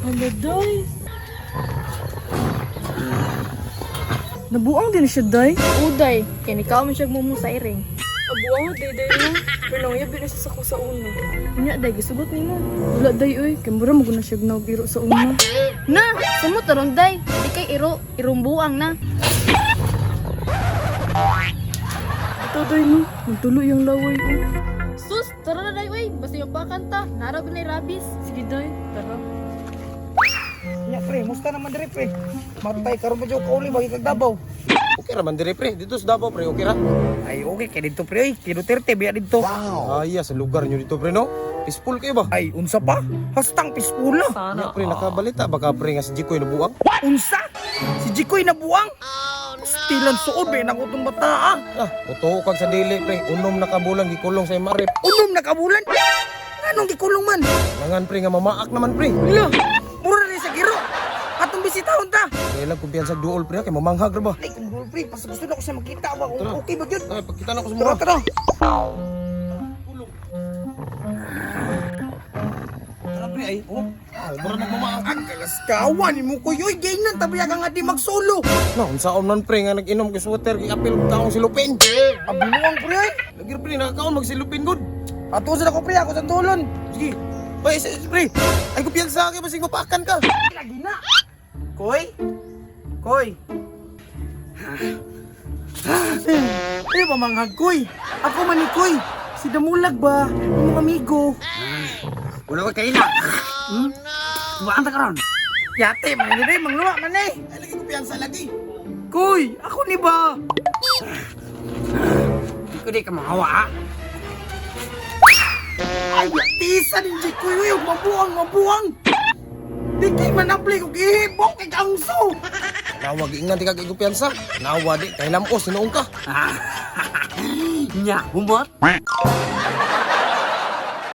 Hala, day. Nabuang din siya, day. Uday, kinikaw mo siya mo sa iring. Nabuang, day, day mo. Pero nangyay, binasa sa ko sa una. Unya, day, gisugot ni mo. Wala, day, oy. Kambura mo na siya ginawagiro sa una. Na, sumot ron, day. Di kay irumbuang na. Ito, day, no. Magtuloy yung laway, oh. Sus, tara na, day, wey. Basta yung pakanta. Narabin na rabis. Sige, day. Tara. Ya pre, musta naman dire pre? Matay karon medyo kauli bagi kag Davao. Okay raman dire pre, dito sa Davao pre, okay ra? Ay okay kay dito pre, kay Duterte biya dito. Iya sa lugar nyo dito pre no? Peaceful kayo ba? Ay unsa pa? Hastang peaceful na. Iya pre, nakabalita baka pre nga si Jikoy nabuang? Unsa? Si Jikoy nabuang? Stilan suod be nako tong bata. Uto kag sa dili pre, unom nakabulang gikulong sa Marip. Unom na kabulan. Anong gikulong man? Nangan pre nga mamaak naman pre. Hala, mura ni sa giro. Atong bisitahon ta. Kaya lang kumpiyansa duol pre, kay mamanghag ra ba? Ay kung pre, pas gusto na ko siya makita ba kung Tara. okay ba gyud? Ay, pagkita na ko sa Tara mga. tara. Tara pre ay, mura nagmamaak. Ang kalaskawan ni mo ko yoy gaynan tabiya ka nga di magsolo. Na, unsaon man pre nga nag-inom kay sweater kay apil taong silupin. Abinuang pre ay. Lagi pre, nakakaon magsilupin good. Ato sa ko pre ako sa tulon. Sige. Bay, pre. Ay kumpiyansa kay basig mapakan ka. Lagi na. Koy? Koy? Ano ba manghag, Koy? Ako man ni Koy. Si Damulag ba? Yung mga amigo. Wala ko kayo na. Buwan ta karon. Yate, man ni mangluwa man eh. Ay lagi kumpiyansa lagi. Koy, ako ni ba? Di ko di ka mahawa ha? Ay, tisa din si Koy. Uy, mabuang. Di kay manapli ko gihibok kay Kangso. Nawag ingat ka kay kumpiyansa. Nawa di kay lampos sinuong ka. Nya, humot?